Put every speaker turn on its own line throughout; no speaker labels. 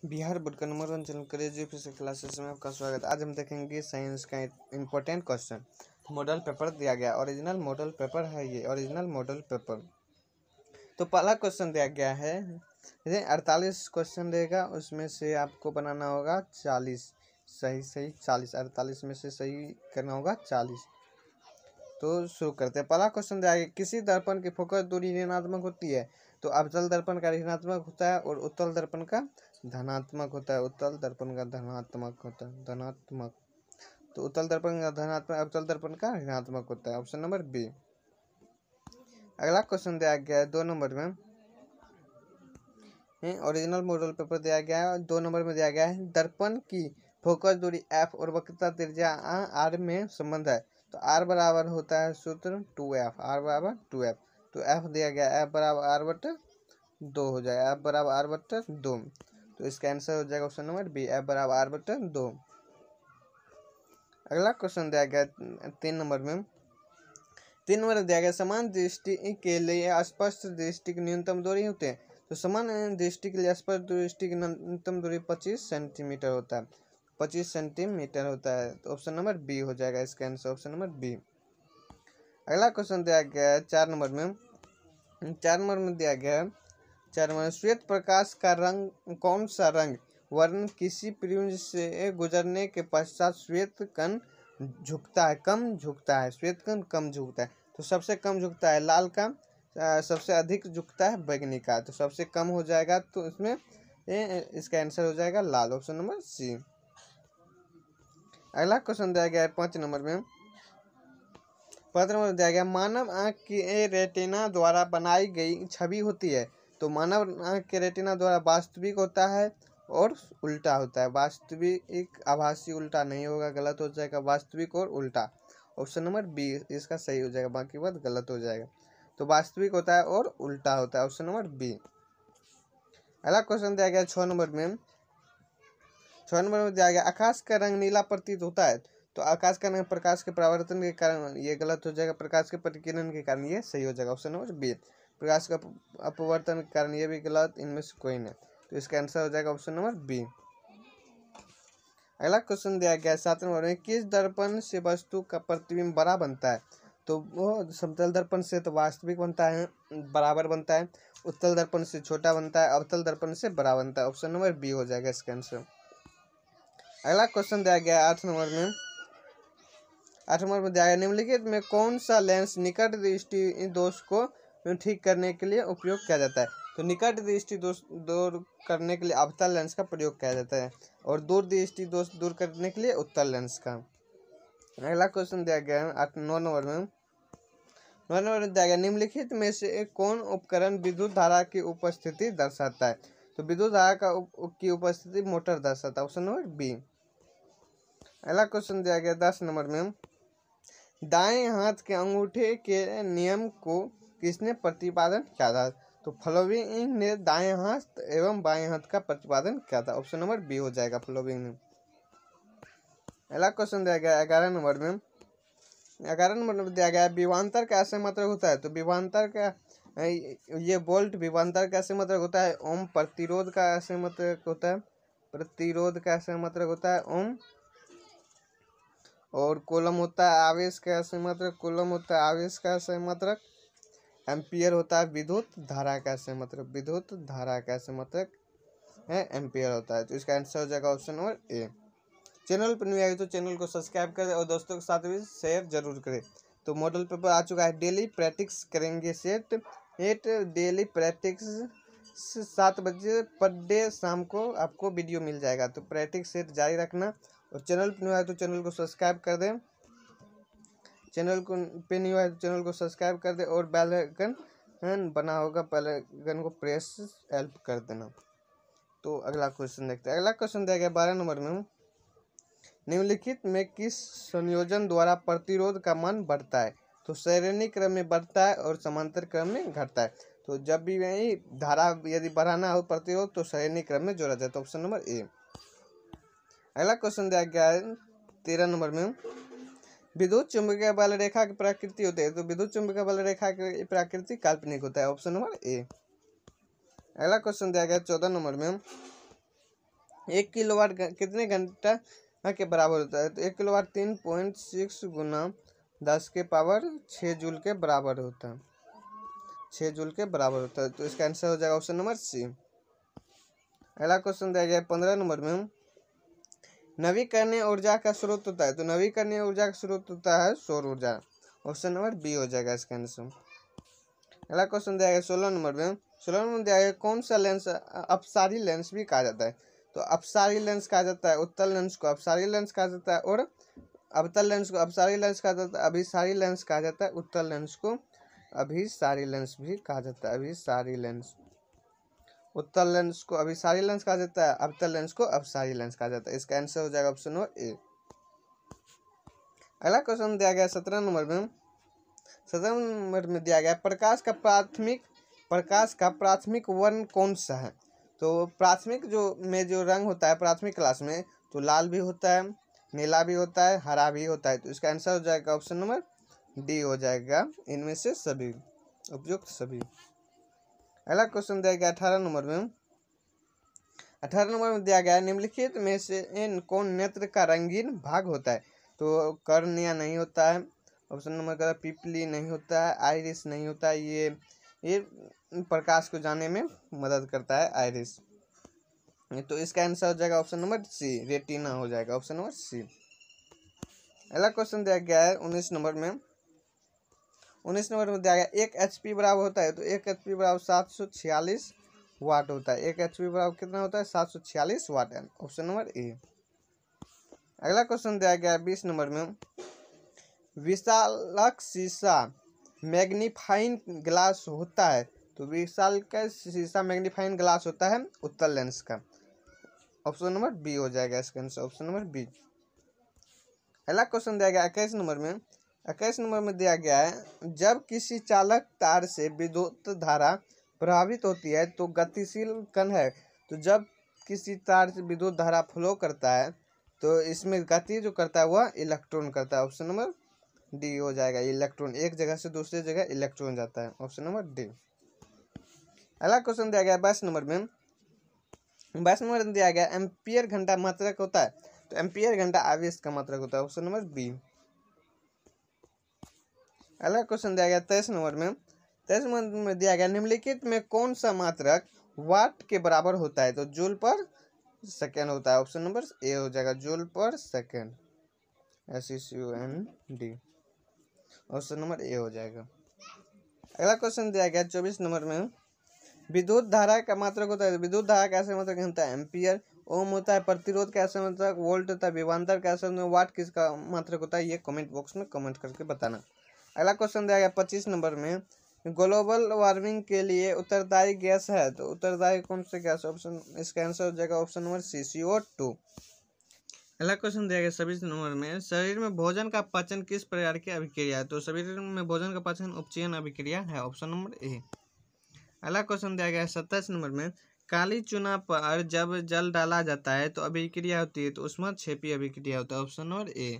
Bihar board का number 1 channel crazy physics classes में आपका स्वागत। आज हम देखेंगे साइंस का इम्पोर्टेंट क्वेश्चन। मॉडल पेपर दिया गया, ओरिजिनल मॉडल पेपर है ये, ओरिजिनल मॉडल पेपर। तो पहला क्वेश्चन दिया गया है 48 क्वेश्चन देगा, उसमें से आपको बनाना होगा 40 सही 40, 48 में से सही करना होगा 40। तो शुरू करते हैं। पहला क्वेश्चन दिया गया, किसी दर्पण की फोकस दूरी ऋणात्मक होती है तो अवतल दर्पण का ऋणात्मक होता है और उत्तल दर्पण का धनात्मक होता है। उत्तल दर्पण का धनात्मक होता है, धनात्मक। तो उत्तल दर्पण का धनात्मक, अवतल दर्पण का ऋणात्मक होता है। Option number B. अगला क्वेश्चन दिया गया है 2 नंबर में, ओरिजिनल मॉडल पेपर दिया गया है। 2 नंबर में दिया गया है दर्पण की फोकस दूरी f और वक्रता त्रिज्या r में संबंध है। तो r बराबर होता है सूत्र 2f, r बराबर 2f। तो f दिया गया, f बराबर r बटा 2 हो जाएगा, f बराबर r बटा 2। तो इसका आंसर हो जाएगा ऑप्शन नंबर बी, f बराबर r बटा 2। अगला क्वेश्चन दिया गया 3 नंबर में, 3 नंबर दिया गया समान दृष्टि के लिए स्पष्ट दृष्टि की न्यूनतम दूरी होती है। तो समान दृष्टि के लिए स्पष्ट दृष्टि की न्यूनतम दूरी 25 सेंटीमीटर होता है, 25 सेंटीमीटर होता है। तो ऑप्शन नंबर बी हो जाएगा इसका आंसर, ऑप्शन नंबर बी। अगला क्वेश्चन दिया गया है 4 नंबर में, 4 नंबर में दिया गया है 4 नंबर में, श्वेत प्रकाश का रंग कौन सा रंग वर्ण किसी पुंज से गुजरने के पश्चात श्वेत कण झुकता है, कम झुकता है, श्वेत कण कम झुकता है। तो सबसे कम झुकता है लाल का, सबसे अधिक झुकता है बैगनी का। तो सबसे कम हो जाएगा तो इसमें इसका आंसर हो जाएगा लाल, ऑप्शन नंबर सी। अगला क्वेश्चन दिया गया है 5 नंबर में, 5 नंबर दिया गया मानव आंख की रेटिना द्वारा बनाई गई छवि होती है। तो मानव आंख के रेटिना द्वारा वास्तविक होता है और उल्टा होता है। वास्तविक आभासी उल्टा नहीं होगा, गलत हो जाएगा, वास्तविक और उल्टा। ऑप्शन नंबर बी इसका सही हो जाएगा, बाकी बात गलत हो जाएगा। तो वास्तविक होता है और उल्टा होता है, ऑप्शन नंबर बी। अगला क्वेश्चन दिया गया 6 नंबर में, 6 नंबर में दिया गया आकाश का रंग नीला प्रतीत होता है। तो आकाश का रंग प्रकाश के परावर्तन के कारण, ये गलत हो जाएगा, प्रकाश के प्रतिकिरण के कारण ये सही हो जाएगा, ऑप्शन नंबर बी। प्रकाश का अपवर्तन के कारण ये भी गलत, इनमें से कोई नहीं। तो इसका आंसर हो जाएगा ऑप्शन नंबर बी। अगला क्वेश्चन दिया गया 7 नंबर में, किस दर्पण से वस्तु का प्रतिबिंब बड़ा बनता है। तो वो समतल दर्पण से तो वास्तविक बनता है, बराबर बनता है। उत्तल दर्पण से छोटा बनता है, अवतल दर्पण से बड़ा बनता है। ऑप्शन नंबर बी हो जाएगा इसका आंसर। अगला क्वेश्चन दिया गया 8 नंबर में, 8 नंबर में दिया गया निम्नलिखित में कौन सा लेंस निकट दृष्टि दोष को ठीक करने के लिए उपयोग किया जाता है। तो निकट दृष्टि दोष दूर करने के लिए अवतल लेंस का प्रयोग किया जाता है और दूर दृष्टि दोष दूर करने के लिए उत्तल लेंस का। अगला क्वेश्चन दिया गया है 9 नंबर में, 9 नंबर में दिया गया निम्नलिखित में से कौन उपकरण विद्युत धारा की उपस्थिति दर्शाता है। तो विद्युत धारा की उपस्थिति मोटर दर्शाता है, ऑप्शन नंबर बी। अगला क्वेश्चन दिया गया 10 नंबर में, दाएं हाथ के अंगूठे के नियम को किसने प्रतिपादन किया था। तो फ्लोविंग ने दाएं हाथ एवं बाएं हाथ का प्रतिपादन किया था, ऑप्शन नंबर बी हो जाएगा, फ्लोविंग ने। अगला क्वेश्चन दिया गया 11 नंबर में, 11 नंबर में दिया गया विभवांतर कैसे मात्रक होता है। तो विभवांतर का ये वोल्ट विभवांतर कैसे मात्रक होता है। ओम प्रतिरोध का ऐसे मात्रक होता है, प्रतिरोध का ऐसे मात्रक होता है ओम। और कूलम होता है आवेश का ऐसे मात्रक, कूलम होता है आवेश का ऐसे मात्रक। एम्पियर होता है विद्युत धारा का ऐसे मात्रक, विद्युत धारा का ऐसे मात्रक है एम्पियर होता है। तो इसका आंसर हो जाएगा ऑप्शन नंबर ए। चैनल पर नहीं आए तो चैनल को सब्सक्राइब करें और दोस्तों के साथ भी शेयर जरूर करें। तो मॉडल पेपर आ चुका है, डेली प्रैक्टिस करेंगे सेट 8, डेली प्रैक्टिस 7 बजे पर डे शाम को आपको वीडियो मिल जाएगा। तो प्रैक्टिस सेट जारी रखना और चैनल पर नहीं आए तो चैनल को सब्सक्राइब कर दें, चैनल को पे नहीं हुआ है तो चैनल को सब्सक्राइब कर दे और बेल आइकन बना होगा, बेल आइकन को प्रेस हेल्प कर देना। तो अगला क्वेश्चन देखते हैं। अगला क्वेश्चन दिया गया 12 नंबर में, निम्नलिखित में किस संयोजन द्वारा प्रतिरोध का मान बढ़ता है। तो श्रेणी क्रम में बढ़ता है और समांतर क्रम में घटता है। तो जब भी वही धारा यदि बढ़ाना हो प्रतिरोध तो श्रेणी क्रम में जोड़ा जाए, तो ऑप्शन नंबर ए। अगला क्वेश्चन दिया गया है 13 नंबर में, विद्युत चुंबकीय बल रेखा की प्रकृति होती है। तो विद्युत चुंबकीय बल रेखा की प्रकृति काल्पनिक होता है, ऑप्शन नंबर ए। अगला क्वेश्चन दिया गया 14 नंबर में, 1 किलोवाट कितने घंटा के बराबर होता है? तो 1 किलोवाट 3.6 गुना 10 के पावर 6 जूल के बराबर होता है, 6 जूल के बराबर होता है। तो इसका आंसर हो जाएगा ऑप्शन नंबर सी। अगला क्वेश्चन दिया गया 15 नंबर में, नवीकरणीय ऊर्जा का स्रोत होता है। तो नवीकरणीय ऊर्जा का स्रोत होता है सौर ऊर्जा, ऑप्शन नंबर बी हो जाएगा इसका आंसर। अगला क्वेश्चन दिया गया 16 नंबर में, 16 नंबर दिया गया कौन सा लेंस अपसारी लेंस भी कहा जाता है? तो अपसारी लेंस कहा जाता है, उत्तल लेंस को अपसारी लेंस कहा जाता है, और अवतल लेंस को अपसारी लेंस कहा जाता है, अभिसारी लेंस कहा जाता है, उत्तल लेंस को अभिसारी लेंस भी कहा जाता है, अभिसारी लेंस। उत्तल लेंस को अभिसारी लेंस कहा जाता है, अवतल लेंस को अपसारी लेंस कहा जाता है। इसका आंसर हो जाएगा ऑप्शन नंबर ए। अगला क्वेश्चन दिया गया 17 नंबर में, 17 नंबर में दिया गया प्रकाश का प्राथमिक वर्ण कौन सा है? तो प्राथमिक जो रंग होता है प्राथमिक क्लास में, तो लाल भी होता है, नीला भी होता है, हरा भी होता है। तो इसका आंसर हो जाएगा ऑप्शन नंबर डी हो जाएगा, इनमें से सभी, उपयुक्त सभी। अगला क्वेश्चन दिया गया 18 नंबर में, 18 नंबर में दिया गया निम्नलिखित में से इन कौन नेत्र का रंगीन भाग होता है? तो कर्निया नहीं होता है, ऑप्शन नंबर का पिपली नहीं होता है, आइरिस नहीं होता है, ये प्रकाश को जाने में मदद करता है आइरिस। तो इसका आंसर हो जाएगा ऑप्शन नंबर सी, रेटिना हो जाएगा, ऑप्शन नंबर सी। अगला क्वेश्चन दिया गया है 19 नंबर में, 19 नंबर में दिया गया 1 HP बराबर होता है। तो 1 HP बराबर 746 वाट होता है। 1 HP बराबर कितना होता है? 746 वाट, ऑप्शन नंबर ए। अगला क्वेश्चन दिया गया 20 नंबर में, विशालक शीशा मैग्नीफाइंग ग्लास होता है। तो विशाल का शीशा मैग्नीफाइंग ग्लास होता है उत्तल लेंस का, ऑप्शन नंबर बी हो जाएगा इसका आंसर, ऑप्शन नंबर बी। अगला क्वेश्चन दिया गया 21 नंबर में, 21 नंबर में दिया गया है जब किसी चालक तार से विद्युत धारा प्रभावित होती है तो गतिशील कण है। तो जब किसी तार से विद्युत धारा फ्लो करता है तो इसमें गति जो करता है वह इलेक्ट्रॉन करता है, ऑप्शन नंबर डी हो जाएगा, इलेक्ट्रॉन। एक जगह से दूसरी जगह इलेक्ट्रॉन जाता है, ऑप्शन नंबर डी। अगला क्वेश्चन दिया गया 22 नंबर में, 22 नंबर में दिया गया एम्पियर घंटा मात्रक होता है। तो एम्पियर घंटा आवेश का मात्रक होता है, ऑप्शन नंबर बी। अगला क्वेश्चन दिया गया 23 नंबर में, 23 नंबर में दिया गया निम्नलिखित में कौन सा मात्रक वाट के बराबर होता है? तो जूल पर सेकेंड होता है, ऑप्शन नंबर ए हो जाएगा, जूल पर second, SECUND, option number A हो जाएगा। अगला क्वेश्चन दिया गया 24 नंबर में, विद्युत धारा का मात्रक होता है। विद्युत धारा का ऐसे मात्रक होता है एम्पियर, ओम होता है प्रतिरोध का ऐसे मात्रक, वोल्ट होता है विभवांतर का ऐसे मात्रक, वाट किसका मात्रक होता है? ये कमेंट बॉक्स में कमेंट करके बताना। अगला क्वेश्चन दिया गया 25 नंबर में, ग्लोबल वार्मिंग के लिए उत्तरदायी गैस है। तो उत्तरदायी कौन सी गैस? ऑप्शन, इसका आंसर हो जाएगा ऑप्शन नंबर सी, CO2। अगला क्वेश्चन दिया गया 26 नंबर में, शरीर में भोजन का पाचन किस प्रकार की अभिक्रिया है? तो शरीर में भोजन का पाचन उपचयन अभिक्रिया है, ऑप्शन नंबर ए। अगला क्वेश्चन दिया गया 27 नंबर में, काली चूना पर जब जल डाला जाता है तो अभिक्रिया होती है। तो उसमें छेपी अभिक्रिया होता है, ऑप्शन नंबर ए।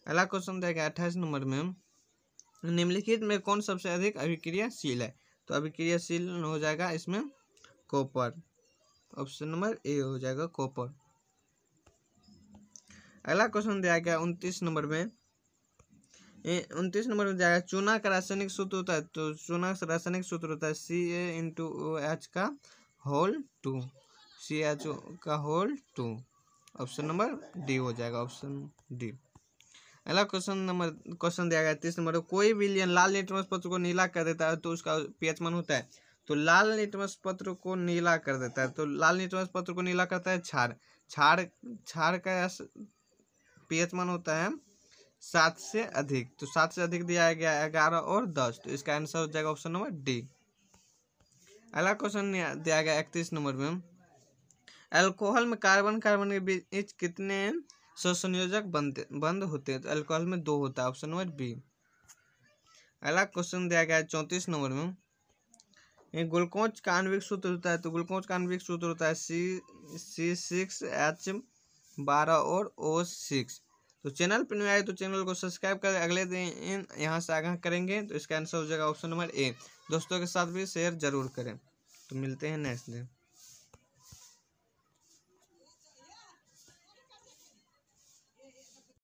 अगला क्वेश्चन दिया गया 28 नंबर में, निम्नलिखित में कौन सबसे अधिक अभिक्रियाशील है? तो अभिक्रियाशील हो जाएगा इसमें कॉपर, ऑप्शन नंबर ए हो जाएगा, कॉपर। अगला क्वेश्चन दिया गया 29 नंबर में, 29 नंबर में जाएगा चूना का रासायनिक सूत्र होता है। तो चूना का रासायनिक सूत्र होता है CaH का होल 2, CaH का होल 2, ऑप्शन नंबर डी हो जाएगा, ऑप्शन डी। अगला क्वेश्चन दिया गया 30 नंबर, कोई विलयन लाल लिटमस पत्र को नीला कर देता है तो उसका pH मान होता है। तो लाल लिटमस पत्र को नीला कर देता है, तो लाल लिटमस पत्र को नीला करता है क्षार का pH मान होता है 7 से अधिक। तो 7 से अधिक दिया गया 11 और 10, तो इसका आंसर हो जाएगा ऑप्शन नंबर डी। अगला क्वेश्चन दिया गया 31 नंबर में, अल्कोहल में कार्बन के बीच कितने सहसंयोजक बंद होते हैं? तो अल्कोहल में 2 होता है, ऑप्शन नंबर बी। अगला क्वेश्चन दिया गया 34 नंबर में, ग्लूकोज का आणविक सूत्र होता है। तो ग्लूकोज का आणविक सूत्र होता है C6H12 और O6। तो चैनल पर नहीं आए तो चैनल को सब्सक्राइब कर अगले दिन यहाँ से आगाह करेंगे। तो इसका आंसर हो जाएगा ऑप्शन नंबर ए। दोस्तों के साथ भी शेयर जरूर करें। तो मिलते हैं नेक्स्ट दिन।